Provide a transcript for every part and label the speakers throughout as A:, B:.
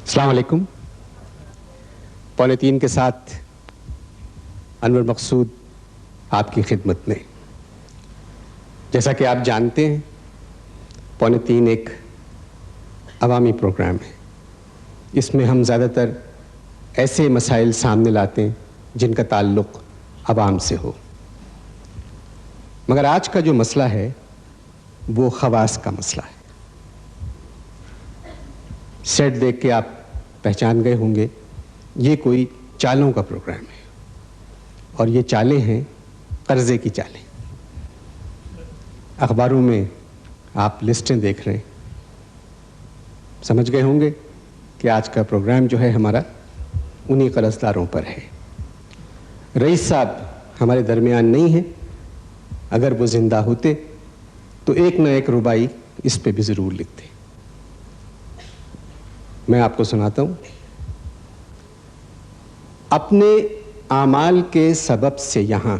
A: अस्सलाम वालेकुम। 2:45 के साथ अनवर मकसूद आपकी खिदमत में। जैसा कि आप जानते हैं 2:45 एक अवामी प्रोग्राम है। इसमें हम ज़्यादातर ऐसे मसाइल सामने लाते हैं जिनका ताल्लुक़ अवाम से हो, मगर आज का जो मसला है वो खवास का मसला है। सेट देख के आप पहचान गए होंगे ये कोई चालों का प्रोग्राम है, और ये चालें हैं कर्जे की चालें। अखबारों में आप लिस्टें देख रहे हैं, समझ गए होंगे कि आज का प्रोग्राम जो है हमारा उन्हीं कर्जदारों पर है। रईस साहब हमारे दरमियान नहीं है, अगर वो जिंदा होते तो एक न एक रुबाई इस पे भी ज़रूर लिखते। मैं आपको सुनाता हूं। अपने आमाल के सबब से यहां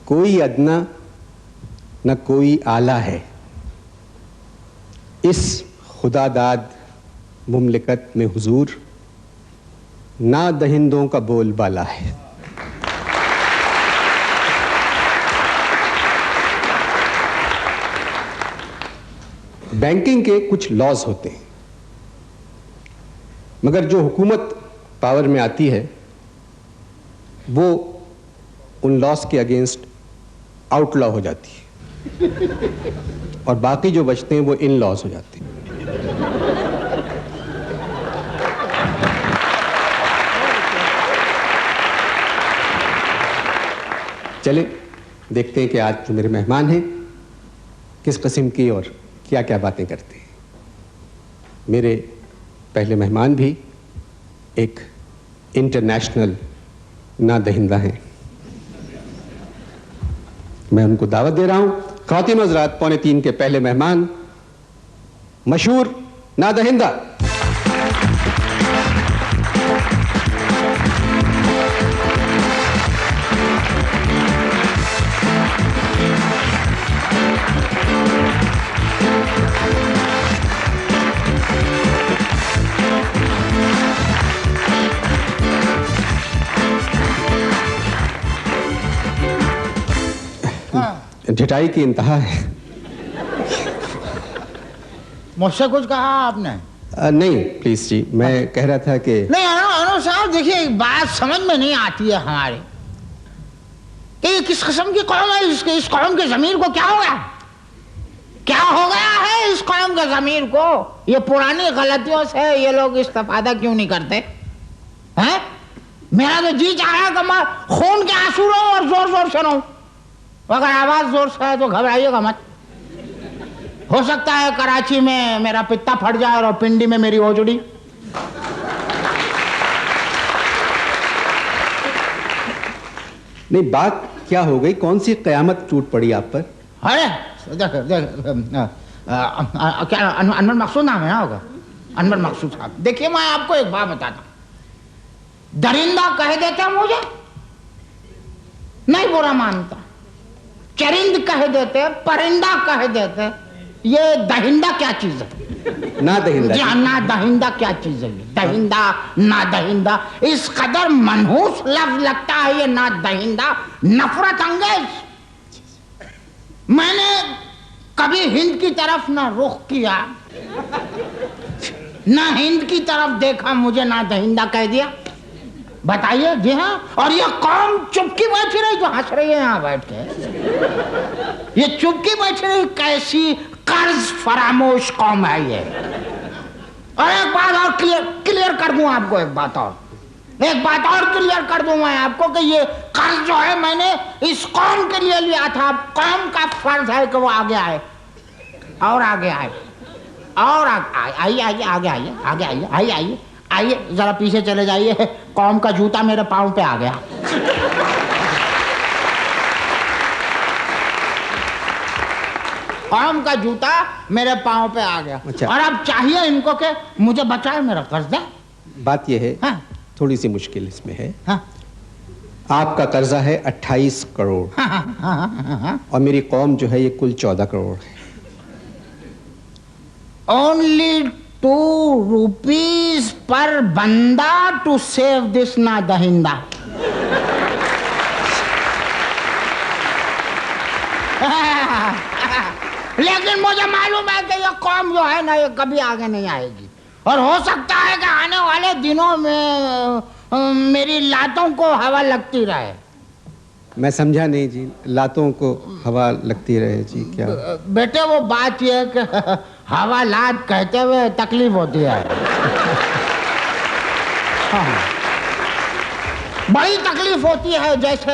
A: कोई अदना न कोई आला है, इस खुदादाद मुमलिकत में हुजूर ना दहिंदों का बोलबाला है। बैंकिंग के कुछ लॉज होते हैं, मगर जो हुकूमत पावर में आती है वो उन लॉज के अगेंस्ट आउटलॉ हो जाती है, और बाकी जो बचते हैं वो इन लॉज हो जाते हैं। चले देखते हैं कि आज जो मेरे मेहमान हैं किस किस्म की और क्या क्या बातें करते हैं। मेरे पहले मेहमान भी एक इंटरनेशनल ना दहिंदा हैं। मैं उनको दावत दे रहा हूं। ख़वातीन हज़रात, 2:45 के पहले मेहमान मशहूर ना दहिंदा। ढिठाई की इंतहा है।
B: मुझसे कुछ कहा आपने?
A: नहीं प्लीज जी, मैं कह रहा था कि
B: नहीं अनु साहब, देखिए एक बात समझ में नहीं आती है हमारे कि ये किस किस्म की कौम है। इस कौम के ज़मीर को क्या हो गया? क्या हो गया है इस कौम के ज़मीर को? ये पुरानी गलतियों से ये लोग इस्तेफादा क्यों नहीं करते हैं? मेरा तो जी चाह रहा है कि मैं खून के आंसू रहूं और जोर जोर से रहूं। अगर आवाज जोर से है तो घबराइएगा मत। हो सकता है कराची में मेरा पित्ता फट जाए और पिंडी में मेरी ओजड़ी।
A: नहीं, बात क्या हो गई? कौन सी कयामत टूट पड़ी आप पर?
B: अरे क्या अनवर मकसूद नाम है ना होगा? अनवर मकसूद साहब, देखिए मैं आपको एक बात बताता हूं। दरिंदा कह देते मुझे नहीं बुरा मानता, चरिंद कह देते, परिंदा कह देते, ये दहिंदा क्या चीज है?
A: ना दहिंदा।
B: ना दहिंदा क्या चीज है? दहिंदा ना दहिंदा इस कदर मनहूस लफ्ज लगता है ये ना दहिंदा, नफरत अंगेज। मैंने कभी हिंद की तरफ ना रुख किया ना हिंद की तरफ देखा मुझे, ना दहिंदा कह दिया। बताइए। जी हाँ, और ये कौम चुपकी बैठी रही जो हंस रही है यहाँ बैठ के। ये चुपकी बैठी रही, कैसी कर्ज फरामोश कौम है ये। और एक बात और क्लियर कर दूं आपको, एक बात और क्लियर कर दूं मैं आपको कि ये कर्ज जो है मैंने इस कौम के लिए लिया था। कौम का फर्ज है कि वो आगे आए और आगे आए और आइए आगे आइए, जरा पीछे चले जाइए। कौम का जूता मेरे पाँव पे आ गया। कौम का जूता मेरे पाँव पे आ गया।
A: अच्छा।
B: और अब चाहिए इनको कि मुझे बचाए, मेरा कर्ज दे।
A: बात यह है,
B: हाँ?
A: थोड़ी सी मुश्किल इसमें है।
B: हाँ?
A: आपका कर्जा है 28 करोड़
B: हाँ।
A: और मेरी कौम जो है ये कुल 14 करोड़ है।
B: Only 2 rupees per बंदा to save this ना दहिंदा। लेकिन मुझे मालूम है कि ये कौम जो है ना ये कभी आगे नहीं आएगी, और हो सकता है कि आने वाले दिनों में मेरी लातों को हवा लगती रहे।
A: मैं समझा नहीं जी, लातों को हवा लगती रहे जी क्या?
B: बेटे वो बात यह है कि हवा लात कहते हुए तकलीफ होती है। हाँ। बड़ी तकलीफ होती है, जैसे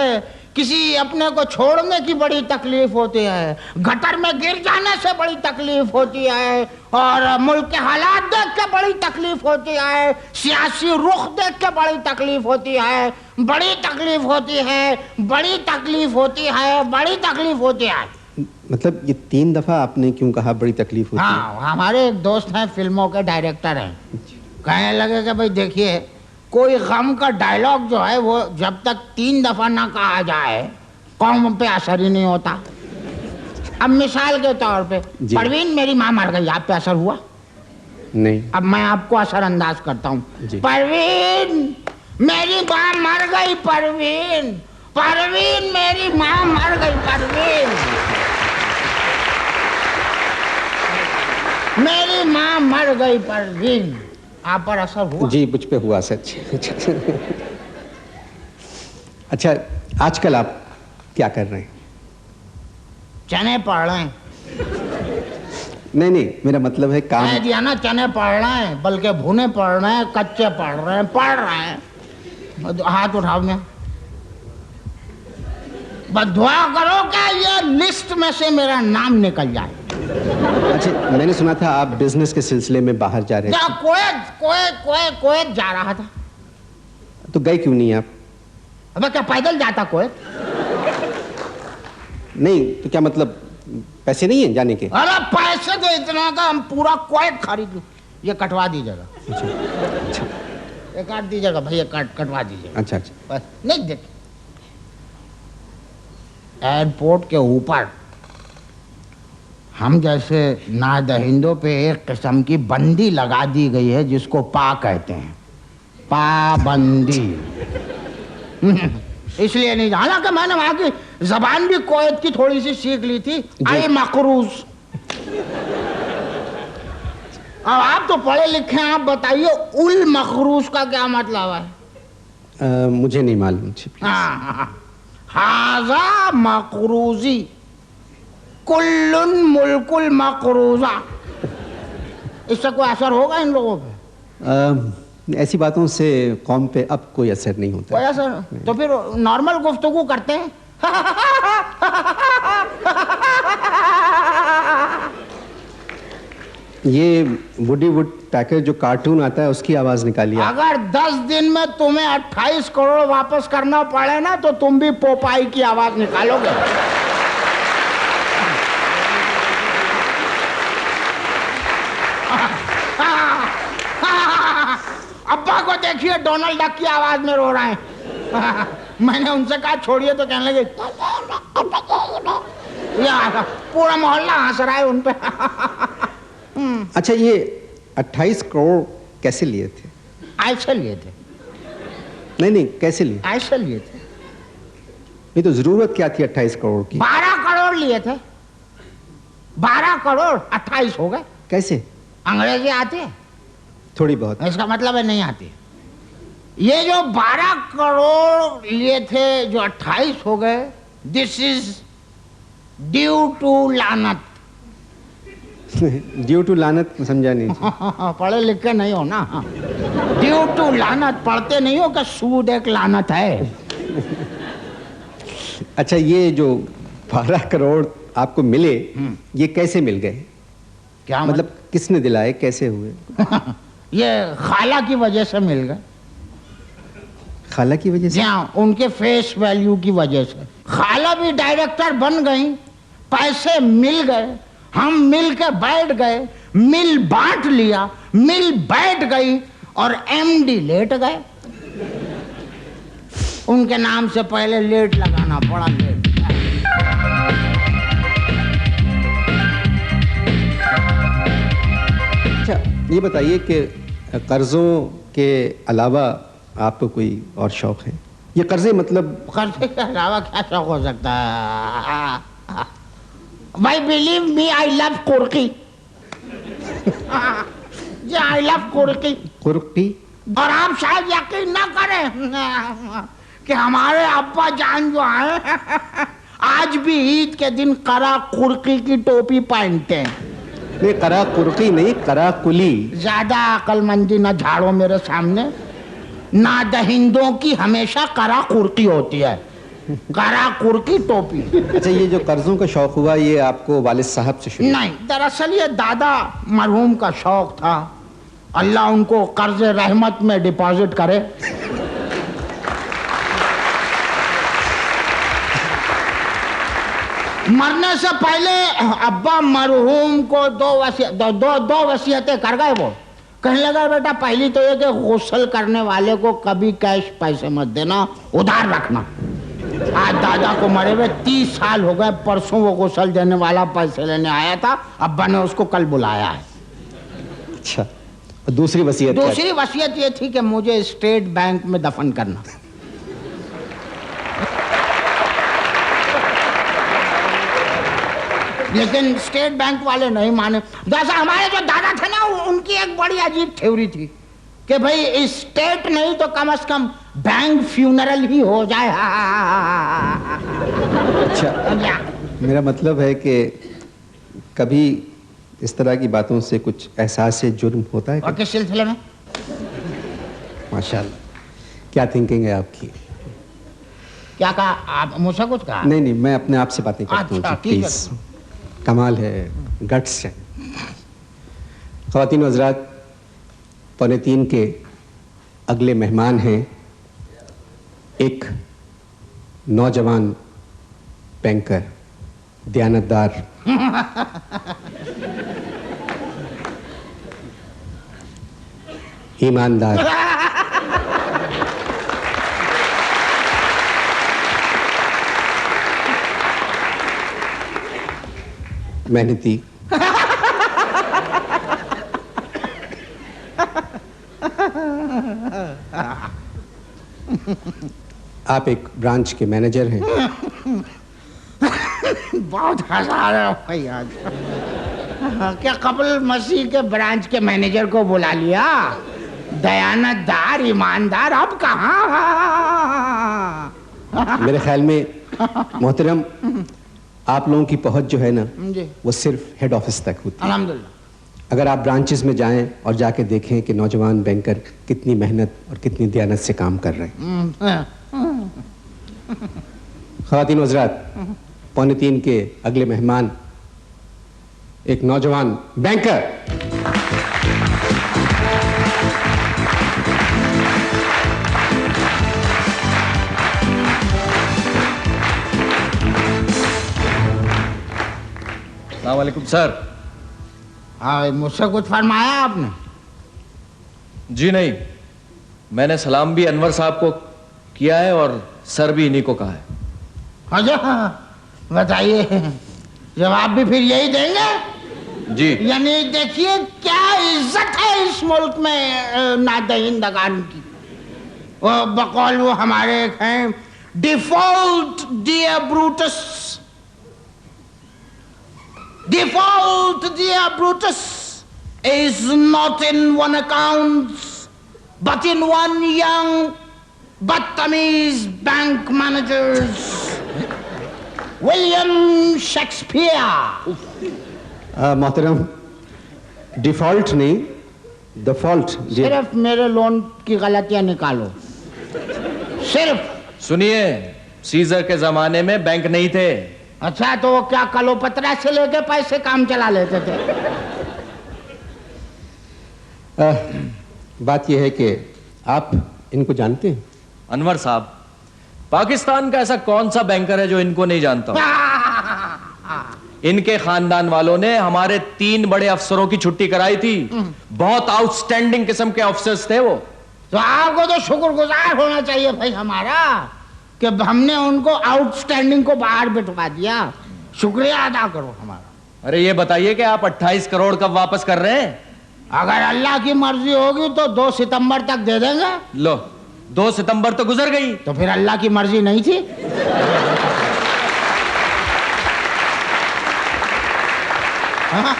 B: किसी अपने को छोड़ने की बड़ी तकलीफ होती है, गटर में गिर जाने से बड़ी तकलीफ होती है, और मुल्क के हालात देख के बड़ी तकलीफ होती है, सियासी रुख देख के बड़ी तकलीफ होती है, बड़ी तकलीफ होती है, बड़ी तकलीफ होती है, बड़ी तकलीफ होती है।
A: मतलब ये 3 दफा आपने क्यों कहा बड़ी तकलीफ होती है?
B: हाँ, हमारे एक दोस्त हैं, फिल्मों के डायरेक्टर हैं, कहने लगे कि भाई देखिए, कोई गम का डायलॉग जो है वो जब तक 3 दफा ना कहा जाए कौम पे असर ही नहीं होता। अब मिसाल के तौर पे, परवीन मेरी माँ मर गई, आप पे असर हुआ?
A: नहीं।
B: अब मैं आपको असर अंदाज करता हूँ। परवीन मेरी माँ मर गई, परवीन मेरी माँ मर गई, परवीन मेरी माँ मर गई, परवीन। आप पर असर हुआ?
A: जी, मुझ पे हुआ सच। अच्छा, आजकल आप क्या कर रहे हैं?
B: चने पढ़ रहे हैं।
A: नहीं, मेरा मतलब है काम।
B: दिया ना, चने पढ़ रहे हैं, बल्कि भुने पढ़ रहे हैं, कच्चे पढ़ रहे हैं। हाथ उठाओ में, बस दुआ करो कि ये लिस्ट में से मेरा नाम निकल जाए।
A: अच्छा, मैंने सुना था आप बिजनेस के सिलसिले में बाहर जा रहे थे।
B: कोएत जा रहा था।
A: तो गए क्यों नहीं आप?
B: अबे क्या पैदल जाता कोएत?
A: नहीं तो क्या मतलब, पैसे नहीं हैं जाने के?
B: अरे पैसे तो इतना का हम पूरा कोएत खरीद लूं। ये कटवा दीजिएगा।
A: अच्छा।
B: ये काट दीजिएगा भैया, कटवा दीजिएगा।
A: अच्छा।
B: बस नहीं, देख एयरपोर्ट के ऊपर हम जैसे नादहिंदों पे एक किस्म की बंदी लगा दी गई है, जिसको पा कहते हैं, पाबंदी। इसलिए नहीं, हालांकि मैंने वहां की जबान भी कोयत की थोड़ी सी सीख ली थी। आई मकरूज। अब आप तो पढ़े लिखे हैं, आप बताइए उल मकरूज का क्या मतलब है?
A: मुझे नहीं मालूम।
B: हाजा मकरूजी कुल्लुन मुल्कुल मकरूजा। इससे कोई असर होगा इन लोगों पे?
A: ऐसी बातों से कौम पे अब कोई असर नहीं होता।
B: कोई असर? तो फिर नॉर्मल गुफ्तगू करते हैं।
A: ये वुडी वुड पैकर जो कार्टून आता है उसकी आवाज निकालिए।
B: अगर 10 दिन में तुम्हें 28 करोड़ वापस करना पड़े ना, तो तुम भी पोपाई की आवाज निकालोगे। अब्बा को देखिए, डोनाल्ड डक की आवाज में रो रहे हैं। मैंने उनसे कहा छोड़िए, तो कहने लगे पूरा मोहल्ला हंस रहा है उन पे।
A: अच्छा, ये 28 करोड़ कैसे लिए थे?
B: ऐसे लिए थे।
A: नहीं, कैसे लिए?
B: ऐसे लिए थे।
A: नहीं तो जरूरत क्या थी 28 करोड़ की?
B: 12 करोड़ लिए थे। 12 करोड़ 28 हो गए।
A: कैसे?
B: अंग्रेजी आती है?
A: थोड़ी बहुत।
B: इसका मतलब है नहीं आती। ये जो 12 करोड़ लिए थे जो 28 हो गए, दिस इज ड्यू टू लानत।
A: ड्यू टू लानत समझा नहीं।
B: पढ़े लिखे नहीं हो ना। ड्यू टू लानत पढ़ते नहीं हो कि सूद एक लानत है।
A: अच्छा, ये जो 12 करोड़ आपको मिले, ये कैसे मिल गए?
B: क्या
A: मतलब किसने दिलाए, कैसे हुए?
B: ये खाला की वजह से मिल गए।
A: खाला की वजह से?
B: हाँ, उनके फेस वैल्यू की वजह से। खाला भी डायरेक्टर बन गई, पैसे मिल गए, हम मिल के बैठ गए, मिल बांट लिया, मिल बैठ गई और एमडी लेट गए। उनके नाम से पहले लेट लगाना पड़ा। लेट।
A: अच्छा, ये बताइए कि कर्जों के अलावा आपको कोई और शौक है? ये कर्जे मतलब
B: कर्जे के अलावा क्या शौक हो सकता है? भाई बिलीव मी, आई लव कुर्की। जी, आई लव कुर्की।
A: कुर्की?
B: और आप शायद यकीन ना करें कि हमारे अब्बा जान जो है आज भी ईद के दिन करा कुर्की की टोपी पहनते हैं।
A: नहीं, करा कुर्की नहीं, करा कुली।
B: ज्यादा अकलमंदी ना झाड़ो मेरे सामने। ना दहिंदों की हमेशा करा कुर्की होती है, करा कुर्की टोपी।
A: अच्छा, ये जो कर्जों का शौक हुआ, ये आपको वालिद साहब से शुरू?
B: नहीं, दरअसल ये दादा मरहूम का शौक था। अल्लाह उनको कर्ज रहमत में डिपॉजिट करे। मरने से पहले अब्बा मरहूम को दो वसीयतें कर गए। वो कहने लगा, बेटा पहली तो ये कि गुस्ल करने वाले को कभी कैश पैसे मत देना, उधार रखना। आज दादा को मरे हुए 30 साल हो गए, परसों वो गुस्ल देने वाला पैसे लेने आया था, अब्बा ने उसको कल बुलाया है।
A: अच्छा, और दूसरी वसीयत?
B: दूसरी वसीयत ये थी कि मुझे स्टेट बैंक में दफन करना। लेकिन स्टेट बैंक वाले नहीं माने। जैसा हमारे जो दादा थे ना, उनकी एक बड़ी अजीब थ्योरी थी कि भाई स्टेट नहीं तो कम से कम बैंक फ्यूनरल ही हो जाए।
A: अच्छा, मेरा मतलब है कि कभी इस तरह की बातों से कुछ एहसास जुर्म होता है?
B: और किस सिलसिले में?
A: माशाल्लाह, क्या थिंकिंग है आपकी?
B: क्या कहा आप? मुझसे कुछ कहा?
A: नहीं नहीं, मैं अपने आप से बातें करता हूँ।
B: अच्छा, ठीक है।
A: कमाल है, गट्स है। ख़वातीन व हज़रात, 2:45 के अगले मेहमान हैं एक नौजवान बैंकर, दयानतदार, ईमानदार, मेहनती, आप एक ब्रांच के मैनेजर हैं।
B: बहुत हंसा रहे हो भाई आज। क्या कपिल मसीह के ब्रांच के मैनेजर को बुला लिया? दयानतदार, ईमानदार, अब कहाँ?
A: मेरे ख्याल में मोहतरम, आप लोगों की पहुंच जो है ना, वो सिर्फ हेड ऑफिस तक होती है।
B: अल्हम्दुलिल्लाह।
A: अगर आप ब्रांचेस में जाएं और जाके देखें कि नौजवान बैंकर कितनी मेहनत और कितनी दयानत से काम कर रहे हैं। ख़वातीन व हज़रात, 2:45 के अगले मेहमान एक नौजवान बैंकर,
C: अस्सलाम वालेकुम सर।
B: हाँ, मुझसे कुछ फरमाया आपने?
C: जी नहीं, मैंने सलाम भी अनवर साहब को किया है और सर भी इन्हीं को कहा है।
B: अच्छा, बताइए, जवाब भी फिर यही देंगे?
C: जी।
B: यानी देखिए क्या इज्जत है इस मुल्क में नादहिंदगान की। वो बकौल वो हमारे एक हैं, default dear Brutus, default dear Brutus, is not in one account, but in one young, Battamiz bank managers, William Shakespeare.
A: मोहतरम, डिफॉल्ट नहीं, द फॉल्ट।
B: सिर्फ मेरे लोन की गलतियां निकालो, सिर्फ।
C: सुनिए, सीजर के जमाने में बैंक नहीं थे।
B: अच्छा, तो वो क्या कलोपत्रा से लेके पैसे काम चला लेते थे?
A: बात यह है कि आप इनको जानते हैं?
C: अनवर साहब, पाकिस्तान का ऐसा कौन सा बैंकर है जो इनको नहीं जानता? इनके खानदान वालों ने हमारे 3 बड़े अफसरों की छुट्टी कराई थी। बहुत आउटस्टैंडिंग किस्म के अफसर्स थे वो।
B: तो आपको तो शुक्रगुजार होना चाहिए भाई हमारा कि हमने उनको आउटस्टैंडिंग को बाहर बिठवा दिया। शुक्रिया अदा करो हमारा।
C: अरे ये बताइए कि आप 28 करोड़ कब वापस कर रहे हैं?
B: अगर अल्लाह की मर्जी होगी तो 2 सितंबर तक दे देंगे।
C: लो, 2 सितंबर तो गुजर गई।
B: तो फिर अल्लाह की मर्जी नहीं थी? हाँ?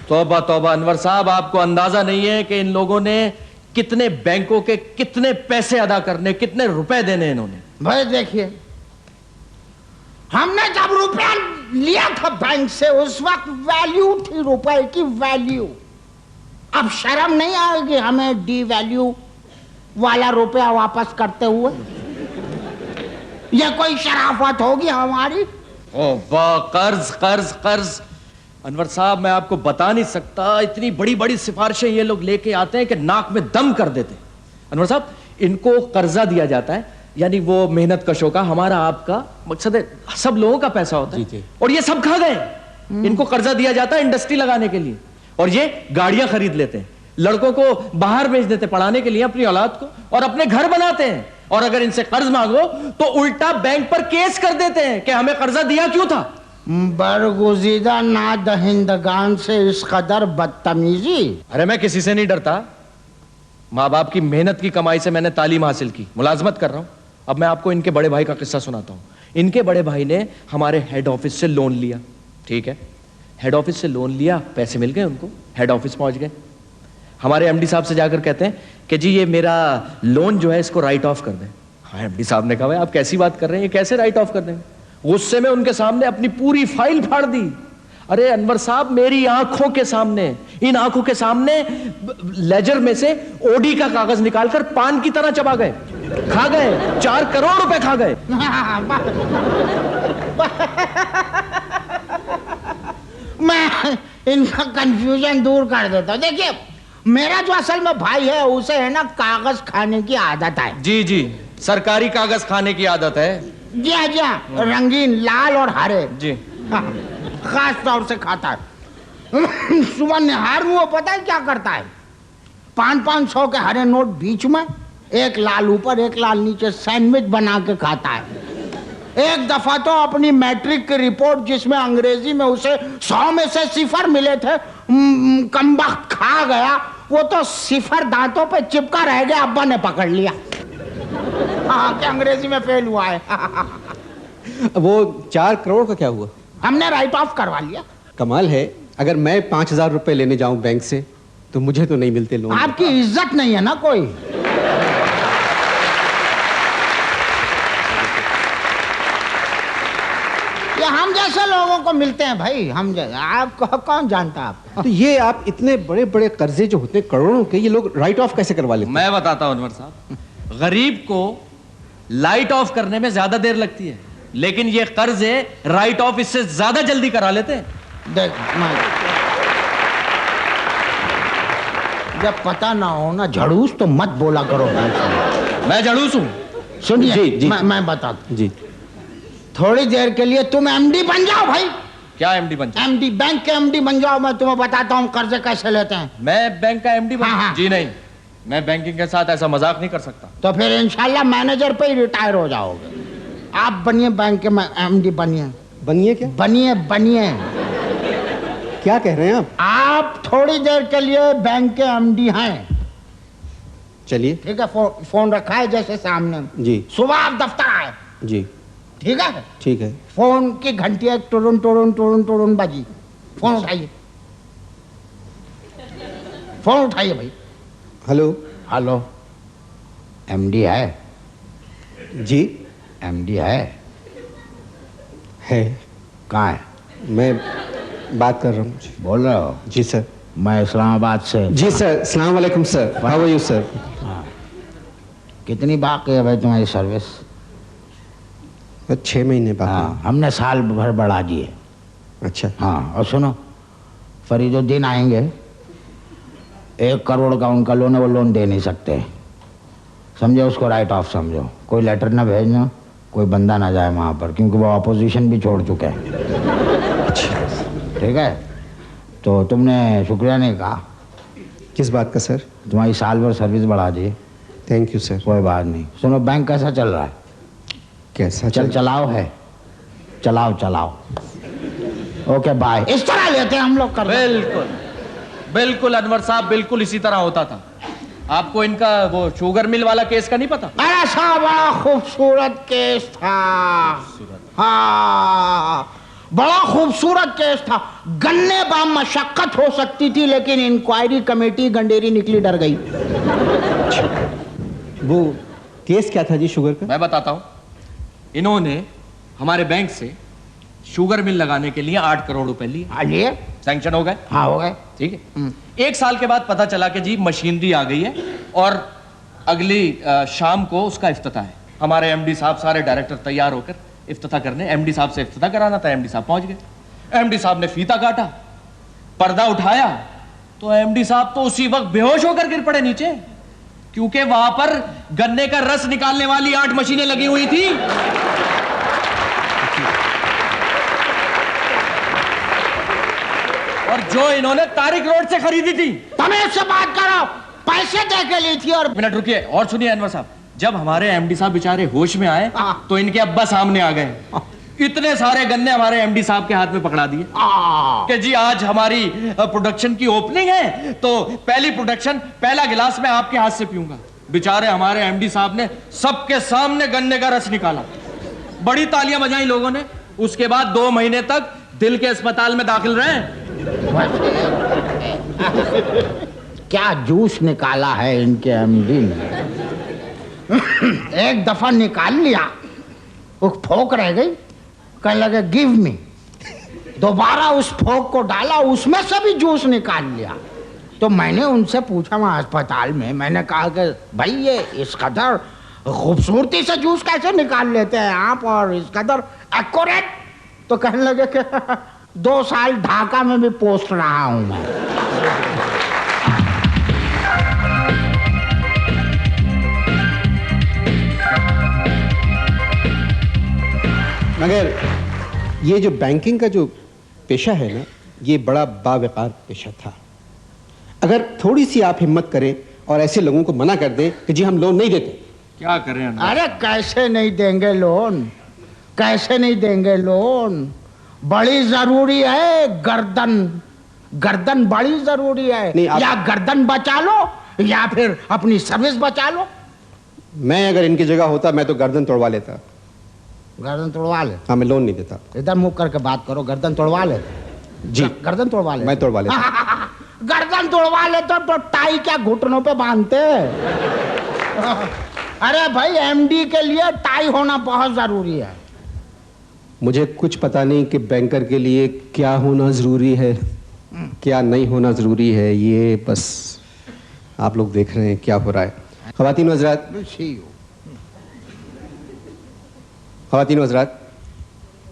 C: तौबा तौबा अनवर साहब, आपको अंदाजा नहीं है कि इन लोगों ने कितने बैंकों के कितने पैसे अदा करने, कितने रुपए देने इन्होंने।
B: भाई देखिए, हमने जब रुपया लिया था बैंक से उस वक्त वैल्यू थी रुपए की, वैल्यू। अब शर्म नहीं आएगी हमें डी वैल्यू वाला रुपया वापस करते हुए? यह कोई शराफत होगी हमारी?
C: ओ वाह, कर्ज कर्ज कर्ज। अनवर साहब, मैं आपको बता नहीं सकता, इतनी बड़ी बड़ी सिफारिशें ये लोग लेके आते हैं कि नाक में दम कर देते। अनवर साहब, इनको कर्जा दिया जाता है, यानी वो मेहनत कशों का, हमारा आपका मकसद है, सब लोगों का पैसा होता है, और ये सब खा गए। इनको कर्जा दिया जाता है इंडस्ट्री लगाने के लिए, और ये गाड़ियां खरीद लेते हैं, लड़कों को बाहर भेज देते पढ़ाने के लिए अपनी औलाद को, और अपने घर बनाते हैं। और अगर इनसे कर्ज मांगो तो उल्टा बैंक पर केस कर देते हैं कि हमें कर्जा दिया क्यों था।
B: बरगुज़ीदा नादहिंदगान से इस कदर बदतमीजी।
C: अरे मैं किसी से नहीं डरता। माँ बाप की मेहनत की कमाई से मैंने तालीम हासिल की, मुलाजमत कर रहा हूं। अब मैं आपको इनके बड़े भाई का किस्सा सुनाता हूं। इनके बड़े भाई ने हमारे हेड ऑफिस से लोन लिया, ठीक है, हेड ऑफिस से लोन लिया, पैसे मिल गए उनको, हेड ऑफिस पहुंच गए। हमारे एमडी साहब से जाकर कहते हैं कि जी ये मेरा लोन जो है इसको राइट ऑफ कर दें। हाँ, एमडी साहब ने कहा भाई आप कैसी बात कर रहे हैं, ये कैसे राइट ऑफ कर देंगे? गुस्से में उनके सामने अपनी पूरी फाइल फाड़ दी। अरे अनवर साहब, मेरी आंखों के सामने, इन आंखों के सामने लेजर में से ओडी का कागज निकालकर पान की तरह चबा गए, खा गए, 4 करोड़ रुपए खा गए।
B: मैं इनका कंफ्यूजन दूर कर देता हूं। देखिए, मेरा जो असल में भाई है उसे है ना कागज खाने की आदत है।
C: जी जी, सरकारी कागज खाने की आदत है।
B: जी हाँ, जी हाँ, रंगीन लाल और हरे
C: जी,
B: हाँ, खास तौर से खाता है। सुबह निहार में वो पता है क्या करता है? 500 के हरे नोट बीच में, एक लाल ऊपर एक लाल नीचे, सैंडविच बना के खाता है। एक दफा तो अपनी मैट्रिक की रिपोर्ट जिसमें अंग्रेजी में उसे 100 में से 0 मिले थे, कमबख्त खा गया। वो तो 0 दांतों पे चिपका रह गया, अब्बा ने पकड़ लिया। हाँ, कि अंग्रेजी में फेल हुआ है।
A: वो 4 करोड़ का क्या हुआ?
B: हमने राइट ऑफ करवा लिया।
A: कमाल है, अगर मैं 5000 रुपए लेने जाऊं बैंक से तो मुझे तो नहीं मिलते लोन।
B: आपकी इज्जत नहीं है ना कोई। ये हम जैसे लोगों को मिलते हैं भाई, हम आपको कौन जानता आप?
A: तो ये आप इतने बड़े बड़े कर्जे जो होते हैं करोड़ों के, ये लोग राइट ऑफ कैसे करवा लेते हैं?
C: मैं बताता हूं अनवर साहब, गरीब को लाइट ऑफ करने में ज्यादा देर लगती है, लेकिन ये कर्ज है राइट ऑफ इससे ज्यादा जल्दी करा लेते हैं।
B: देख, जब पता ना हो ना झड़ूस तो मत बोला करो।
C: मैं झड़ूस हूं?
B: सुनिए,
A: जी, जी।
B: मैं बताता
A: जी,
B: थोड़ी देर के लिए तुम एमडी बन जाओ भाई।
C: क्या एमडी बन जाओ?
B: एमडी, बैंक के एमडी बन जाओ। मैं तुम्हें बताता हूँ कर्जे कैसे लेते हैं।
C: मैं बैंक का एमडी बन?
B: हाँ।
C: जी नहीं, मैं बैंकिंग के साथ ऐसा मजाक नहीं कर सकता।
B: तो फिर इंशाल्लाह मैनेजर पे ही रिटायर हो जाओगे। आप बनिए बैंक के एमडी बनिए।
A: बनिए क्या?
B: बनिए।
A: क्या कह रहे हैं आप?
B: आप थोड़ी देर के लिए बैंक के एमडी हैं।
A: चलिए।
B: ठीक है, फोन रखा है जैसे सामने।
A: जी।
B: सुबह आप दफ्तर आए।
A: जी,
B: ठीक है।
A: ठीक है।
B: फोन की घंटी एक टुरुन टुरुन टुरुन टुरुन बजी। फोन उठाइए। फोन उठाइए भाई।
A: हेलो।
B: हेलो, एमडी है?
A: जी
B: एमडी है? कहाँ है?
A: मैं बात कर रहा हूँ।
B: बोल रहे हो?
A: जी सर।
B: मैं इस्लामाबाद से।
A: जी सर, अस्सलाम वालेकुम sir, how are you sir?
B: कितनी बाकी है भाई तुम्हारी सर्विस?
A: 6 महीने बाकी।
B: हाँ, हमने साल भर बढ़ा दिए।
A: अच्छा।
B: हाँ, और सुनो, फरीदुद्दीन आएंगे, 1 करोड़ का उनका लोन है, वो लोन दे नहीं सकते, समझो, उसको राइट ऑफ समझो। कोई लेटर ना भेजना, कोई बंदा ना जाए वहाँ पर, क्योंकि वो अपोजिशन भी छोड़ चुके हैं। ठीक है, तो तुमने शुक्रिया नहीं कहा।
A: किस बात का सर?
B: तुम्हारी साल भर सर्विस बढ़ा दी।
A: Thank you sir.
B: कोई बात नहीं। सुनो, बैंक कैसा चल रहा है?
A: कैसा
B: चलाओ है, चलाओ। Okay bye. इस तरह लेते हैं हम लोग कर।
C: बिल्कुल बिल्कुल अनवर साहब, बिल्कुल इसी तरह होता था। आपको इनका वो शुगर मिल वाला केस का नहीं पता?
B: अरे साहब, बड़ा खूबसूरत केस था। हाँ, बड़ा खूबसूरत केस था। गन्ने बाम मशक्कत हो सकती थी, लेकिन इंक्वायरी कमेटी गंडेरी निकली, डर गई।
A: वो केस क्या था जी शुगर का?
C: मैं बताता हूं। इन्होंने हमारे बैंक से शुगर मिल लगाने के लिए 8 करोड़ रुपए लिए।
B: लिए?
C: सैंक्शन हो गए।
B: हाँ, हो गए।
C: ठीक है। 1 साल के बाद पता चला कि जी मशीनरी आ गई है और अगली शाम को उसका इफ्तिताह है। हमारे एमडी साहब सारे डायरेक्टर तैयार होकर इफ्तिताह करने, एमडी साहब से इफ्तिताह कराना था। एमडी साहब पहुंच गए। एमडी साहब ने फीता काटा, पर्दा उठाया तो एमडी साहब तो उसी वक्त बेहोश होकर गिर पड़े नीचे, क्योंकि वहां पर गन्ने का रस निकालने वाली 8 मशीनें लगी हुई थी। और जो इन्होंने तारिक रोड से खरीदी थी।
B: तमीज से बात करो, पैसे दे के ली थी। और
C: मिनट रुकिए और सुनिए अनवर साहब, जब हमारे एमडी साहब बेचारे होश में आए तो इनके अब्बा सामने आ गए। इतने सारे गन्ने हमारे एमडी साहब के हाथ में पकड़ा दिए कि जी आज हमारी प्रोडक्शन की ओपनिंग है, तो पहली प्रोडक्शन, पहला गिलास मैं आपके हाथ से पीऊंगा। बेचारे हमारे एमडी साहब ने सबके सामने गन्ने का रस निकाला, बड़ी तालियां बजाई लोगों ने। उसके बाद 2 महीने तक दिल के अस्पताल में दाखिल रहे।
B: क्या जूस निकाला है इनके एमडी ने। एक दफा निकाल लिया, वो फोक रह गई, कहने लगे गिव मी। दोबारा उस फोक को डाला, उसमें से भी जूस निकाल लिया। तो मैंने उनसे पूछा वहां अस्पताल में, मैंने कहा कि भाई ये इस कदर खूबसूरती से जूस कैसे निकाल लेते हैं आप, और इस कदर एक्यूरेट? तो कहने लगे कि 2 साल ढाका में भी पोस्ट रहा हूं मैं।
A: मगर ये जो बैंकिंग का जो पेशा है ना, ये बड़ा बावकार पेशा था। अगर थोड़ी सी आप हिम्मत करें और ऐसे लोगों को मना कर दें कि जी हम लोन नहीं देते।
C: क्या करें अनवर?
B: अरे कैसे नहीं देंगे लोन, कैसे नहीं देंगे लोन? बड़ी जरूरी है गर्दन, गर्दन बड़ी जरूरी है। या गर्दन बचा लो या फिर अपनी सर्विस बचा लो।
A: मैं अगर इनकी जगह होता मैं तो गर्दन तोड़वा लेता।
B: गर्दन तोड़वा ले?
A: हाँ, मैं लोन नहीं देता।
B: इधर मुंह करके बात करो। गर्दन तोड़वा ले?
A: जी
B: गर्दन तोड़वा ले?
A: मैं तोड़वा लेता।
B: गर्दन तोड़वा ले तो टाई क्या घुटनों पे बांधते? अरे भाई, एमडी के लिए टाई होना बहुत जरूरी है।
A: मुझे कुछ पता नहीं कि बैंकर के लिए क्या होना जरूरी है, क्या नहीं होना जरूरी है। ये बस आप लोग देख रहे हैं क्या हो रहा है। ख़वातीन हज़रात, ख़वातीन हज़रात,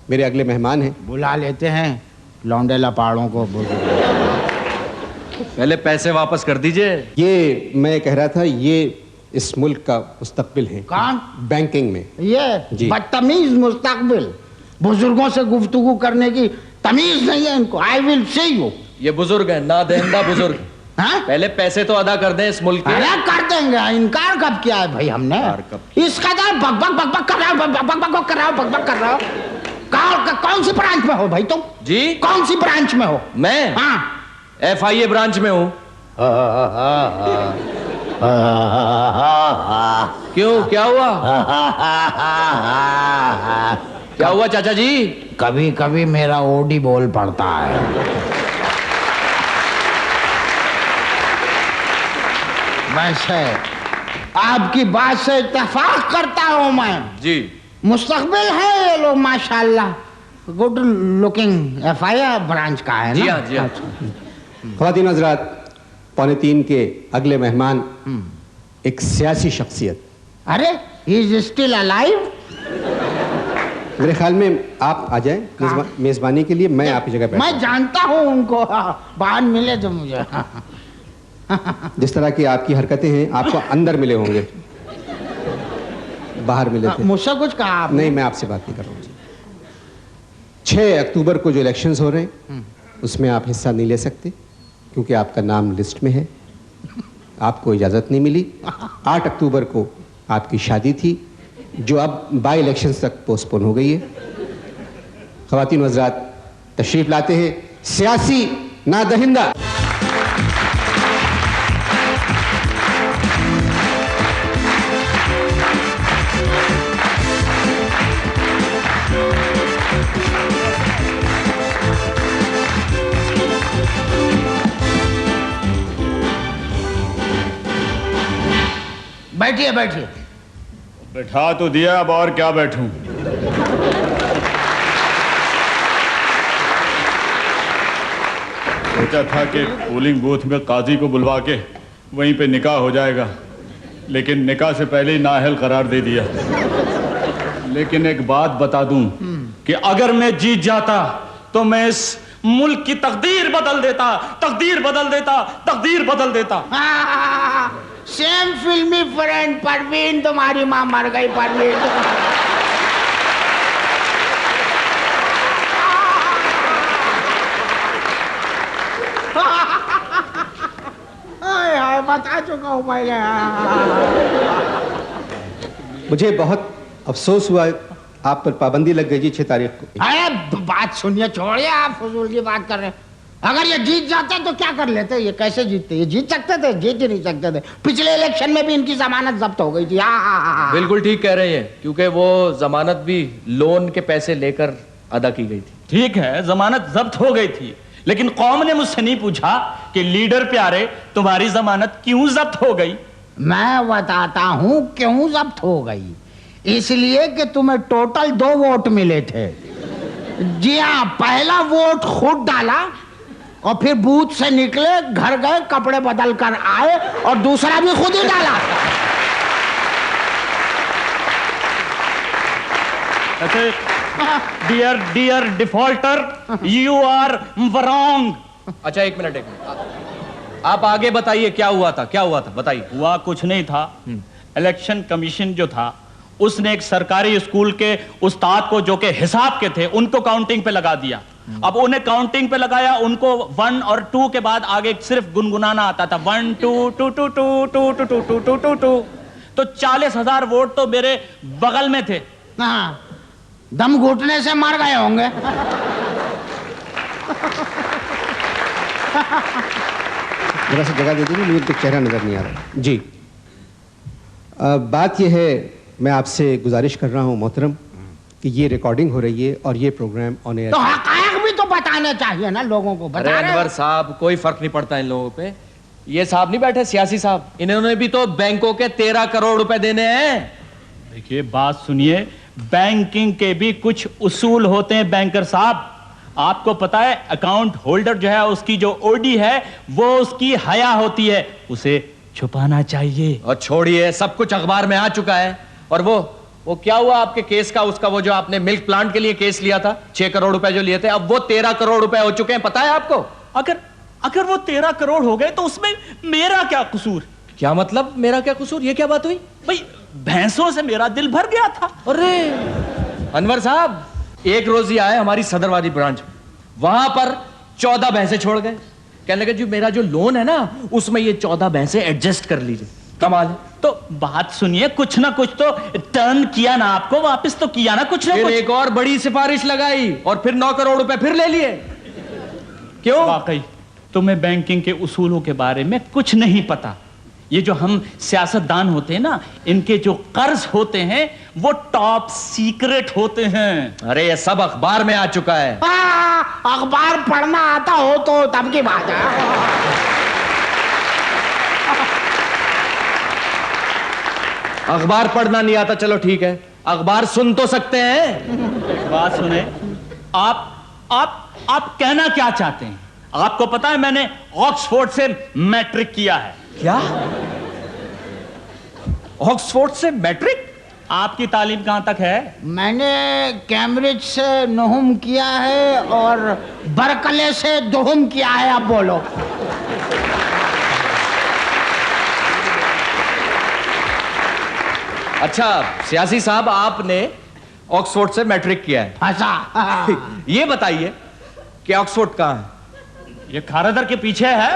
A: मेरे अगले मेहमान हैं।
B: बुला लेते हैं लौंडे लपाड़ों को।
C: पहले पैसे वापस कर दीजिए।
A: ये मैं कह रहा था, ये इस मुल्क का मुस्तकबिल है।
B: कौन?
A: बैंकिंग में।
B: ये बदतमीज मुस्तकबिल, बुजुर्गों से गुफ्तगू करने की तमीज नहीं है इनको। I will see you.
C: ये बुजुर्ग है, नादेंदा बुजुर्ग।
B: हाँ?
C: पहले पैसे तो अदा कर दें इस मुल्क के।
B: अरे कर देंगे, इनकार कब किया है भाई हमने? इस कदर बकबक बकबक कर रहा हो, बकबक कर रहा हो, बकबक कर रहा हो। कौन सी ब्रांच में हो भाई तुम?
C: जी
B: कौन सी ब्रांच में हो?
C: मैं?
B: हाँ,
C: FIA ब्रांच में हूँ। क्यों, क्या हुआ? क्या हुआ चाचा जी?
B: कभी कभी मेरा ओडी बोल पड़ता है। वैसे आपकी बात से इत्तेफाक करता हूं मैं
C: जी।
B: मुस्तकबिल है ये लोग माशाल्लाह, गुड लुकिंग एफआईआर ब्रांच का है
C: जी
B: ना।
C: हाँ, जी हाँ।
A: ख़वातीन हज़रात, 2:45 के अगले मेहमान एक सियासी शख्सियत।
B: अरे ही इज स्टिल अलाइव।
A: मेरे ख्याल में आप आ जाएं मेजबानी के लिए, मैं आपकी जगह बैठ
B: मैं जानता हूं उनको, बाहर मिले तो मुझे।
A: जिस तरह की आपकी हरकतें हैं आपको अंदर मिले होंगे, बाहर मिले थे।
B: मुझसे कुछ कहा आपने?
A: नहीं, मैं आपसे बात नहीं कर रहा हूँ। 6 अक्टूबर को जो इलेक्शंस हो रहे हैं उसमें आप हिस्सा नहीं ले सकते क्योंकि आपका नाम लिस्ट में है, आपको इजाज़त नहीं मिली। 8 अक्टूबर को आपकी शादी थी जो अब बाई इलेक्शंस तक पोस्टपोन हो गई है। ख़वातीन हज़रात, तशरीफ लाते हैं सियासी नादहिंदा।
B: बैठिए बैठिए।
D: बैठा तो दिया, अब और क्या बैठूं। सोचा था कि पोलिंग बूथ में काजी को बुलवा के वहीं पे निकाह हो जाएगा, लेकिन निकाह से पहले ही नाअहल करार दे दिया। लेकिन एक बात बता दूं कि अगर मैं जीत जाता तो मैं इस मुल्क की तकदीर बदल देता, तकदीर बदल देता, तकदीर बदल देता।
B: सेम फिल्मी फ्रेंड परवीन, तुम्हारी माँ मर गई परवीन। हाय बता चुका हूँ पहले।
A: मुझे बहुत अफसोस हुआ आप पर पाबंदी लग गई जी 6 तारीख को।
B: अरे बात सुनिए, छोड़िए, आप फजूल की बात कर रहे हैं। अगर ये जीत जाते तो क्या कर लेते? ये कैसे जीतते? ये जीत सकते थे? जीत ही नहीं सकते थे। पिछले इलेक्शन में भी इनकी जमानत जब्त हो गई थी।
C: बिल्कुल ठीक कह रहे हैं, क्योंकि वो जमानत भी लोन के पैसे लेकर अदा की गई थी।
D: ठीक है, जमानत जब्त हो गई थी, लेकिन कौम ने मुझसे नहीं पूछा कि लीडर प्यारे तुम्हारी जमानत क्यों जब्त हो गई।
B: मैं बताता हूं क्यों जब्त हो गई। इसलिए कि तुम्हें टोटल 2 वोट मिले थे। जी हाँ, पहला वोट खुद डाला और फिर बूथ से निकले, घर गए, कपड़े बदल कर आए और दूसरा भी खुद ही डाला।
D: Dear defaulter, you are wrong.
C: अच्छा, एक मिनट। आप आगे बताइए, क्या हुआ था, क्या हुआ था, बताइए।
D: हुआ कुछ नहीं था। इलेक्शन कमीशन जो था उसने एक सरकारी स्कूल के उस्ताद को, जो के हिसाब के थे, उनको काउंटिंग पे लगा दिया। अब उन्हें काउंटिंग पे लगाया, उनको 1 और 2 के बाद आगे सिर्फ गुनगुनाना आता था, 1 2 2 2 2 2 2 2 2 2 2 2। तो 40,000 वोट तो मेरे बगल में थे।
B: हाँ, दम घुटने से मर गए होंगे।
A: जरा सी जगह दे दीजिए, मुझे तो चेहरा नजर नहीं आ रहा। जी, बात यह है, मैं आपसे गुजारिश कर रहा हूं मोहतरम कि ये रिकॉर्डिंग हो रही है और ये प्रोग्राम ऑन एयर।
B: तो हक़ाइक़ भी तो बताने चाहिए ना लोगों को।
C: अरे अनवर साहब, कोई फर्क नहीं पड़ता इन लोगों पे। ये साहब नहीं बैठे, सियासी साहब, इन्होंने भी तो बैंकों के 13 करोड़ रुपए देने हैं।
D: देखिए, बात सुनिए, बैंकिंग के भी कुछ उसूल होते हैं बैंकर साहब। आपको पता है, अकाउंट होल्डर जो है उसकी जो ओडी है वो उसकी हया होती है, उसे छुपाना चाहिए।
C: और छोड़िए, सब कुछ अखबार में आ चुका है। और वो क्या हुआ आपके केस का, उसका वो जो आपने मिल्क प्लांट के लिए केस लिया था, 6 करोड़ रुपए जो लिए थे, अब वो 13 करोड़ रुपए हो चुके हैं, पता है आपको?
D: अगर वो 13 करोड़ हो गए तो उसमें मेरा क्या कसूर?
C: क्या मतलब मेरा क्या कसूर? ये क्या बात हुई
D: भाई? भैंसों से मेरा दिल भर गया था।
C: अरे अनवर साहब, एक रोज ही आए हमारी सदरवादी ब्रांच में, वहां पर 14 भैंसे छोड़ गए। कहने लगे जी मेरा जो लोन है ना उसमें ये 14 भैंसे एडजस्ट कर लीजिए। कमाल है।
D: तो बात सुनिए, कुछ ना कुछ तो टर्न किया ना, आपको वापस तो किया ना कुछ ना
C: फिर
D: कुछ।
C: एक और बड़ी सिफारिश लगाई और फिर 9 करोड़ रुपए फिर ले लिए। क्यों?
D: वाकई तुम्हें बैंकिंग के उसूलों के बारे में कुछ नहीं पता। ये जो हम सियासतदान होते हैं ना, इनके जो कर्ज होते हैं वो टॉप सीक्रेट होते हैं।
C: अरे ये सब अखबार में आ चुका है।
B: अखबार पढ़ना आता हो तो तब की बात है।
C: अखबार पढ़ना नहीं आता, चलो ठीक है, अखबार सुन तो सकते हैं।
D: एक बात सुने, आप कहना क्या चाहते हैं? आपको पता है मैंने ऑक्सफोर्ड से मैट्रिक किया है।
C: क्या? ऑक्सफोर्ड से मैट्रिक?
D: आपकी तालीम कहां तक है?
B: मैंने कैम्ब्रिज से नहुम किया है और बरकले से दोहुम किया है। अब बोलो।
C: अच्छा सियासी साहब, आपने ऑक्सफोर्ड से मैट्रिक किया है।
B: अच्छा
C: ये बताइए कि ऑक्सफोर्ड कहां है?
D: ये खारादर के पीछे है।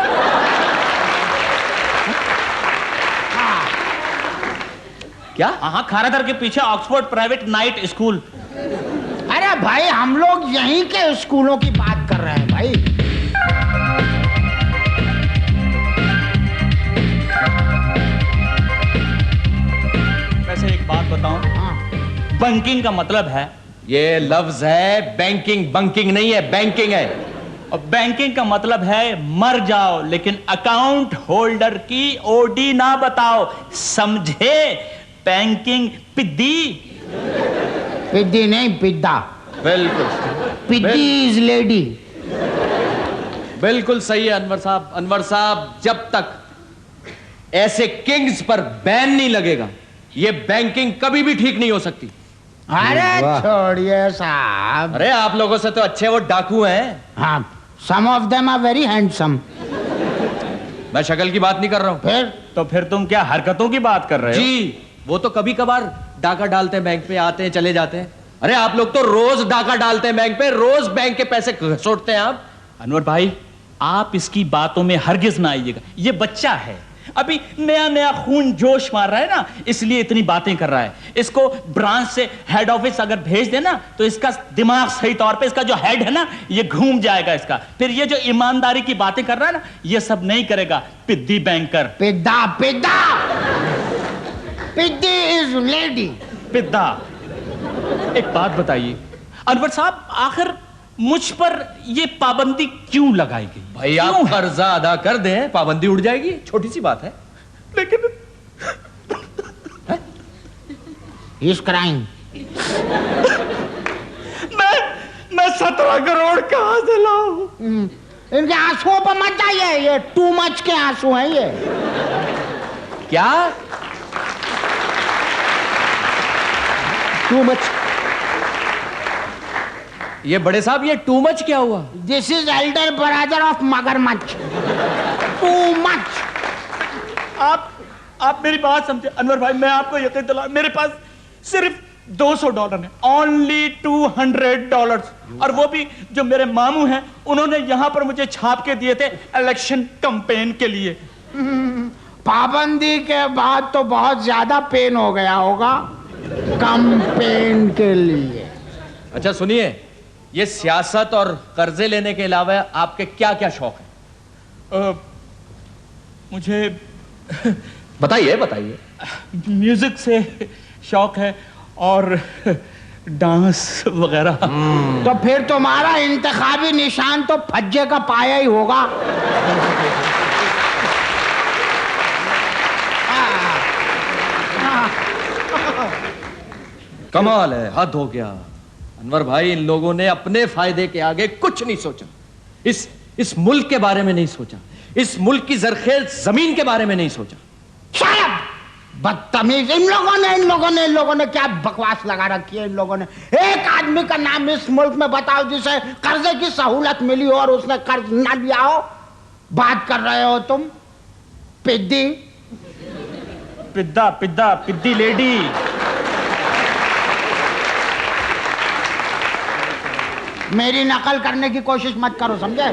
C: क्या?
D: हाँ, खारादर के पीछे ऑक्सफोर्ड प्राइवेट नाइट स्कूल।
B: अरे भाई, हम लोग यहीं के स्कूलों की बात कर रहे हैं भाई।
D: वैसे एक बात बताऊं, बंकिंग का मतलब है,
C: ये लफ्ज है बैंकिंग, बंकिंग नहीं है, बैंकिंग है।
D: और बैंकिंग का मतलब है मर जाओ लेकिन अकाउंट होल्डर की ओडी ना बताओ, समझे? बैंकिंग पिद्दी।
B: पिद्दी नहीं, पिद्दा।
C: बिल्कुल
B: पिद्दी इज लेडी।
C: बिल्कुल सही है अनवर साहब। अनवर साहब, जब तक ऐसे किंग्स पर बैन नहीं लगेगा, ये बैंकिंग कभी भी ठीक नहीं हो सकती।
B: अरे छोड़िए साहब।
C: अरे आप लोगों से तो अच्छे वो डाकू हैं।
B: हाँ, some of them are very handsome.
C: मैं शक्ल की बात नहीं कर रहा हूं।
D: फिर तुम क्या हरकतों की बात कर रहे हो?
C: जी, वो तो कभी कभार डाका डालते हैं बैंक पे, आते हैं चले जाते हैं। अरे आप लोग तो रोज डाका डालते हैं बैंक पे, रोज बैंक के पैसे घसोटते हैं आप।
D: अनवर भाई, आप इसकी बातों में हरगिज ना आइएगा। ये बच्चा है, अभी नया नया खून जोश मार रहा है ना, इसलिए इतनी बातें कर रहा है। इसको ब्रांच से हेड ऑफिस अगर भेज देना तो इसका दिमाग सही तौर पे, इसका जो हेड है ना, ये घूम जाएगा इसका। फिर ये जो ईमानदारी की बातें कर रहा है ना, ये सब नहीं करेगा। पिद्दी बैंकर।
B: पिद्दा पिद्दा। पिद्दी इज लेडी।
D: पिद्दा। एक बात बताइए अनवर साहब, आखिर मुझ पर ये पाबंदी क्यों लगाई गई?
C: भाई आप कर्जा अदा कर दें, पाबंदी उड़ जाएगी, छोटी सी बात है।
D: लेकिन
B: इज क्राइंग।
D: मैं 17 करोड़ कहां से लाऊं?
B: इनके आंसुओं पर मत जाइए, ये टू मच के आंसू हैं ये।
C: क्या? Too much? ये बड़े साहब, ये टू मच क्या हुआ?
B: This is elder brother of मगरमच्छ। Too much.
D: आप मेरी बात समझे अनवर भाई, मैं आपको यकीन दिला, मेरे पास सिर्फ $200 है, ओनली $200। और वो भी जो मेरे मामू हैं, उन्होंने यहां पर मुझे छाप के दिए थे इलेक्शन कैंपेन के लिए।
B: पाबंदी के बाद तो बहुत ज्यादा पेन हो गया होगा कैंपेन के लिए।
C: अच्छा सुनिए, ये सियासत और कर्जे लेने के अलावा आपके क्या क्या शौक है?
D: मुझे
C: बताइए बताइए।
D: म्यूजिक से शौक है और डांस वगैरह।
B: तो फिर तुम्हारा इंतखाबी निशान तो फज्जे का पाया ही होगा।
C: कमाल है, हद हो गया अनवर भाई। इन लोगों ने अपने फायदे के आगे कुछ नहीं सोचा, इस मुल्क के बारे में नहीं सोचा, इस मुल्क की जरखेज जमीन के बारे में नहीं सोचा।
B: शायद बदतमीज। इन लोगों ने क्या बकवास लगा रखी है इन लोगों ने। एक आदमी का नाम इस मुल्क में बताओ जिसे कर्जे की सहूलत मिली हो और उसने कर्ज ना लिया हो। बात कर रहे हो तुम पिद्दी।
D: पिद्दा पिद्दा पिद्दी लेडी।
B: मेरी नकल करने की कोशिश मत करो, समझे?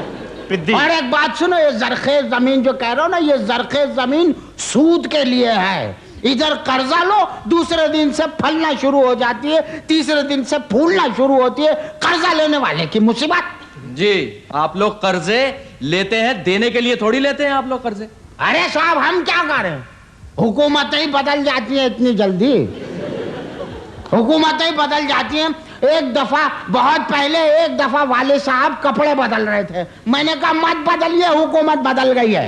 D: पिद्दी।
B: और एक बात सुनो, ये जरखेज जमीन जो कह रहे हो ना, ये जरखेज जमीन सूद के लिए है। इधर कर्जा लो, दूसरे दिन से फलना शुरू हो जाती है, तीसरे दिन से फूलना शुरू होती है। कर्जा लेने वाले की मुसीबत।
C: जी, आप लोग कर्जे लेते हैं, देने के लिए थोड़ी लेते हैं आप लोग कर्जे।
B: अरे साहब, हम क्या करें? हुकूमतें बदल जाती हैं इतनी जल्दी। हुकूमतें बदल जाती हैं। एक दफा, बहुत पहले एक दफा वाले साहब कपड़े बदल रहे थे, मैंने कहा मत बदलिए, हुकूमत बदल गई है।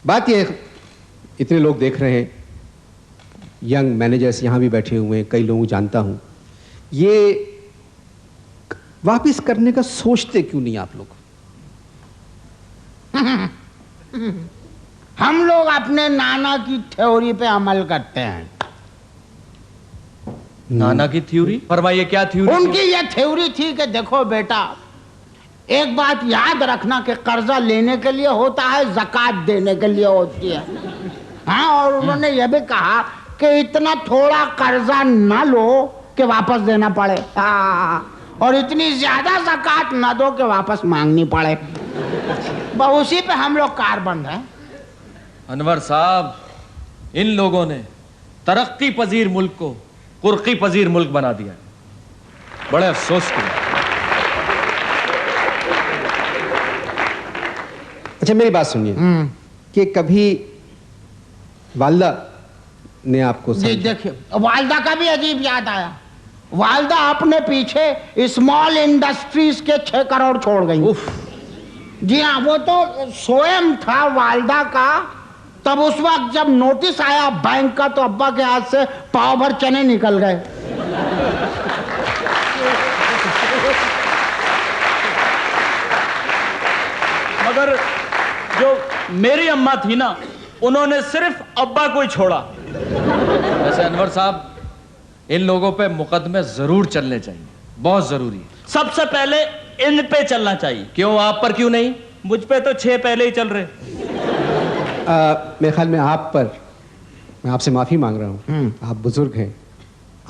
A: बात ये है, इतने लोग देख रहे हैं, यंग मैनेजर्स यहाँ भी बैठे हुए हैं, कई लोगों को जानता हूँ, ये वापस करने का सोचते क्यों नहीं आप लोग?
B: हम लोग अपने नाना की थ्योरी पे अमल करते हैं।
C: नाना की थ्योरी? फरमाइए क्या थ्योरी?
B: उनकी ये थ्योरी थी कि देखो बेटा, एक बात याद रखना कि कर्जा लेने के लिए होता है, ज़कात देने के लिए होती है। हाँ, और उन्होंने ये भी कहा कि इतना थोड़ा कर्जा ना लो कि वापस देना पड़े, और इतनी ज्यादा ज़कात ना दो कि वापस मांगनी पड़े। बस उसी पे हम लोग कारबंद हैं।
C: अनवर साहब, इन लोगों ने तरक्की पजीर मुल्क को कुर्की पजीर मुल्क बना दिया। बड़े अफसोस की।
A: अच्छा, मेरी बात सुनिए कि कभी वालदा ने आपको
B: जी देखिए, वालदा का भी अजीब याद आया। वालदा अपने पीछे स्मॉल इंडस्ट्रीज के 6 करोड़ छोड़ गई। जी हाँ, वो तो स्वयं था वालदा का। तब उस वक्त जब नोटिस आया बैंक का तो अब्बा के हाथ से पाव भर चने निकल गए।
D: मगर जो मेरी अम्मा थी ना, उन्होंने सिर्फ अब्बा को ही छोड़ा।
C: वैसे अनवर साहब, इन लोगों पे मुकदमे जरूर चलने चाहिए, बहुत जरूरी है।
D: सबसे पहले इन पे चलना चाहिए।
C: क्यों, आप पर क्यों नहीं?
D: मुझ पे तो 6 पहले ही चल रहे।
A: मेरे ख्याल में आप पर, मैं आपसे माफी मांग रहा हूँ, आप बुजुर्ग हैं,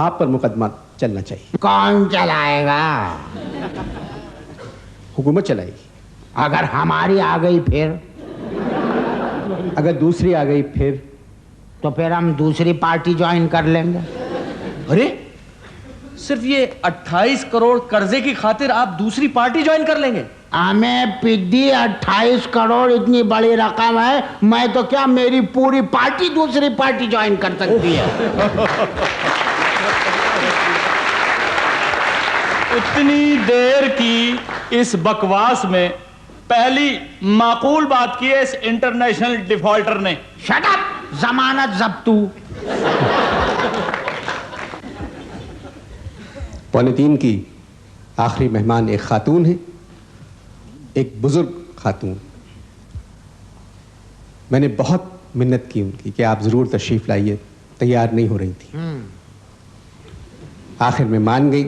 A: आप पर मुकदमा चलना चाहिए।
B: कौन चलाएगा?
A: हुकूमत चलाएगी।
B: अगर हमारी आ गई फिर?
A: अगर दूसरी आ गई फिर?
B: तो फिर हम दूसरी पार्टी ज्वाइन कर लेंगे।
C: अरे, सिर्फ ये 28 करोड़ कर्जे की खातिर आप दूसरी पार्टी ज्वाइन कर लेंगे?
B: हमें पिद्दी 28 करोड़ इतनी बड़ी रकम है, मैं तो क्या, मेरी पूरी पार्टी दूसरी पार्टी ज्वाइन कर सकती है।
D: इतनी देर की इस बकवास में पहली माकूल बात की है इस इंटरनेशनल डिफॉल्टर ने।
B: शट अप, जमानत जब्तू।
A: 2:45 की आखिरी मेहमान एक खातून है, एक बुजुर्ग खातून। मैंने बहुत मिन्नत की उनकी कि आप जरूर तशरीफ लाइए, तैयार नहीं हो रही थी। आखिर में मान गई।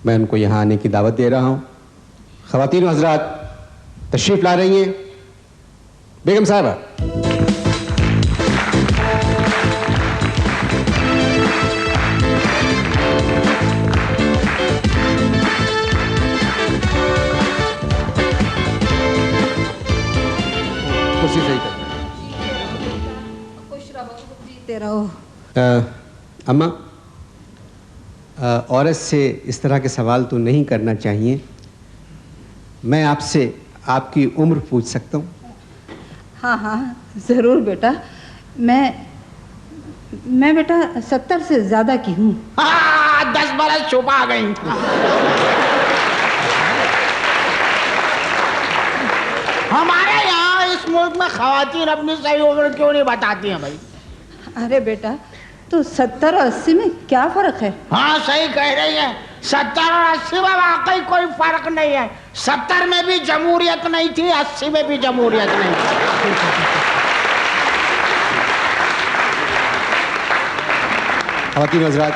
A: मैं उनको यहां आने की दावत दे रहा हूं। ख़वातीन हज़रात तशरीफ ला रही हैं। बेगम साहबा,
C: कुर्सी सही कर।
E: खुश रहो, जीते रहो।
A: अम्मा, औरत से इस तरह के सवाल तो नहीं करना चाहिए। मैं आपसे आपकी उम्र पूछ सकता हूँ?
E: हाँ हाँ, ज़रूर बेटा। मैं बेटा 70 से ज़्यादा की हूँ।
B: 10 बरस छुपा गई। हमारे यहाँ इस मुल्क में खवातीन अपनी सही उम्र क्यों नहीं बताती हैं भाई?
E: अरे बेटा, तो 70 और 80 में क्या फ़र्क है?
B: हाँ, सही कह रही है। 70 और 80 में वाकई कोई फर्क नहीं है। 70 में भी जमहूरियत नहीं थी, 80 में भी जमहूरियत नहीं थी।
A: ख़वातीन हज़रात,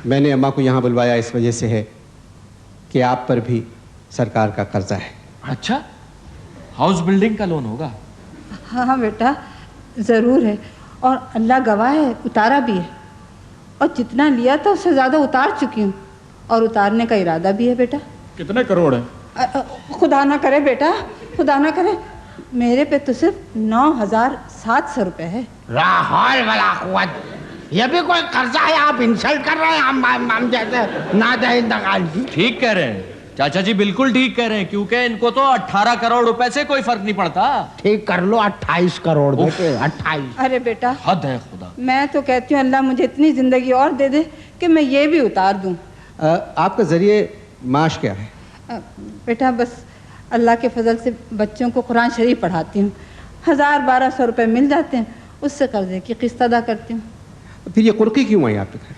A: मैंने अम्मा को यहाँ बुलवाया इस वजह से है कि आप पर भी सरकार का कर्जा है।
C: अच्छा, हाउस बिल्डिंग का लोन होगा?
E: हाँ बेटा, ज़रूर है, और अल्लाह गवाह है, उतारा भी है। और जितना लिया था उससे ज़्यादा उतार चुकी हूँ, और उतारने का इरादा भी है बेटा।
D: कितने करोड़ है?
E: खुदा ना करे बेटा, खुदा ना करे, मेरे पे तो सिर्फ 9,700 रुपये है।
B: राहौल वाला कुव्वत, ये भी कोई कर्जा है? आप इंसल्ट कर रहे हैं हम जैसे नादहिंदगाल।
C: ठीक कह रहे हैं चाचा जी, बिल्कुल ठीक कह रहे हैं, क्योंकि इनको तो 18 करोड़ रुपए से कोई फर्क नहीं पड़ता।
B: ठीक कर लो, 28 करोड़ बेटे, 28।
E: अरे बेटा,
C: हद है खुदा।
E: मैं तो कहती हूँ अल्लाह मुझे इतनी ज़िंदगी और दे दे कि मैं ये भी उतार दूँ।
A: आपका ज़रिए माश क्या है?
E: बेटा बस अल्लाह के फजल से बच्चों को कुरान शरीफ पढ़ाती हूँ, 1000-1200 रुपये मिल जाते हैं, उससे कर्जे की किस्त अदा करती हूँ।
A: फिर ये कुर्की क्यों आई आपके घर?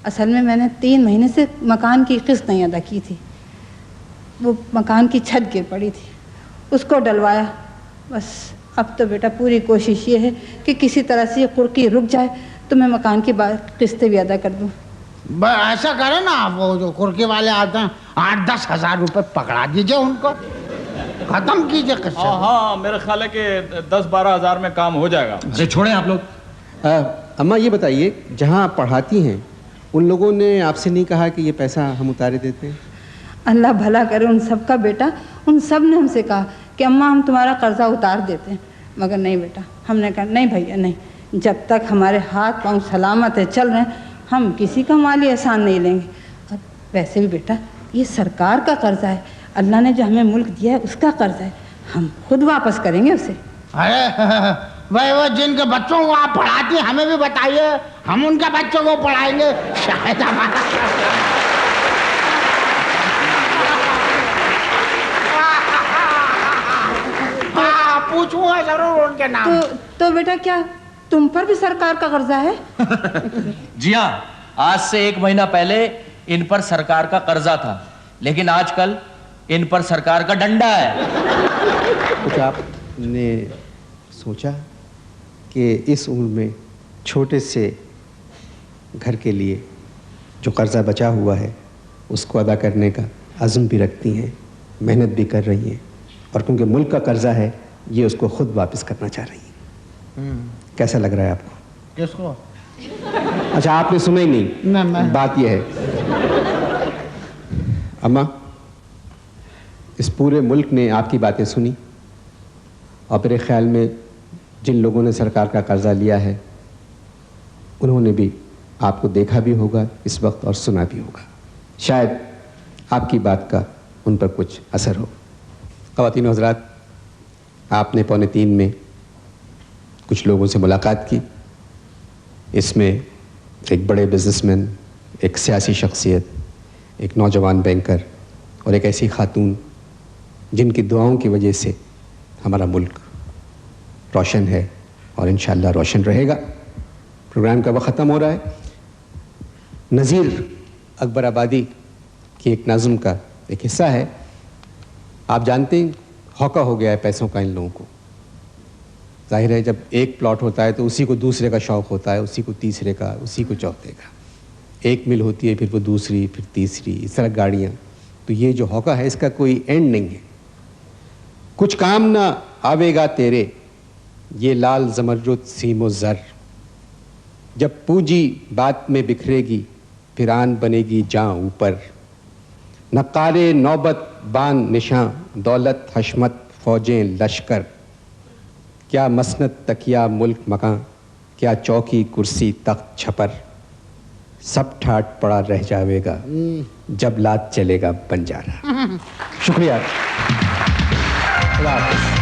E: असल में मैंने 3 महीने से मकान की किस्त नहीं अदा की थी। वो मकान की छत गिर पड़ी थी, उसको डलवाया। बस अब तो बेटा पूरी कोशिश ये है कि किसी तरह से ये कुर्की रुक जाए तो मैं मकान की किस्तें भी अदा कर दूँ।
B: ऐसा करें ना, वो जो कुर्की वाले आते हैं 8-10 हज़ार रुपये पकड़ा दीजिए उनको, खत्म कीजिए किस्सा।
D: हाँ, मेरा ख्याल है कि 10-12 हज़ार में काम हो जाएगा।
C: अरे छोड़ें आप लोग।
A: अम्मा ये बताइए, जहाँ आप पढ़ाती हैं उन लोगों ने आपसे नहीं कहा कि ये पैसा हम उतारे देते हैं?
E: अल्लाह भला करे उन सब का बेटा, उन सब ने हमसे कहा कि अम्मा हम तुम्हारा कर्जा उतार देते हैं, मगर नहीं बेटा, हमने कहा नहीं भैया नहीं, जब तक हमारे हाथ पांव सलामत है चल रहे हैं हम किसी का माली एहसान नहीं लेंगे। और वैसे भी बेटा ये सरकार का कर्जा है, अल्लाह ने जो हमें मुल्क दिया है उसका कर्जा है, हम खुद वापस करेंगे उसे।
B: अरे भाई वो जिनके बच्चों को आप पढ़ाती हैं हमें भी बताइए, हम उनके बच्चों को पढ़ाएंगे, शायद हमारा। हाँ पूछूंगा जरूर उनके नाम।
E: तो बेटा क्या तुम पर भी सरकार का कर्जा है?
C: जी हाँ, आज से 1 महीना पहले इन पर सरकार का कर्जा था, लेकिन आजकल इन पर सरकार का डंडा है।
A: कुछ आपने सोचा कि इस उम्र में छोटे से घर के लिए जो कर्जा बचा हुआ है उसको अदा करने का अज़्म भी रखती हैं, मेहनत भी कर रही हैं, और क्योंकि मुल्क का कर्जा है ये उसको खुद वापस करना चाह रही हैं। कैसा लग रहा है आपको?
B: किसको?
A: अच्छा आपने सुना ही नहीं?
B: नहीं।
A: बात यह है अम्मा, इस पूरे मुल्क ने आपकी बातें सुनी, और मेरे ख्याल में जिन लोगों ने सरकार का कर्जा लिया है उन्होंने भी आपको देखा भी होगा इस वक्त और सुना भी होगा। शायद आपकी बात का उन पर कुछ असर हो। ख़वातीन व हज़रात, आपने 2:45 में कुछ लोगों से मुलाकात की। इसमें एक बड़े बिजनेसमैन, एक सियासी शख्सियत, एक नौजवान बैंकर और एक ऐसी खातून जिनकी दुआओं की वजह से हमारा मुल्क रोशन है और इंशाअल्लाह रोशन रहेगा। प्रोग्राम का वक्त ख़त्म हो रहा है। नज़ीर अकबर आबादी की एक नज़्म का एक हिस्सा है। आप जानते हैं हौका हो गया है पैसों का इन लोगों को। जाहिर है जब एक प्लॉट होता है तो उसी को दूसरे का शौक़ होता है, उसी को तीसरे का, उसी को चौथे का। एक मिल होती है, फिर वो दूसरी, फिर तीसरी, इस तरह गाड़ियाँ। तो ये जो हौका है इसका कोई एंड नहीं है। कुछ काम ना आवेगा तेरे ये लाल ज़मरजुद सीमो ज़र, जब पूंजी बात में बिखरेगी फिर आन बनेगी जां ऊपर। नकारे नौबत बान निशां दौलत हशमत फौजें लश्कर, क्या मसनद तकिया मुल्क मकां, क्या चौकी कुर्सी तख्त छपर। सब ठाट पड़ा रह जावेगा जब लात चलेगा बंजारा। शुक्रिया। खुदा हाफ़िज़।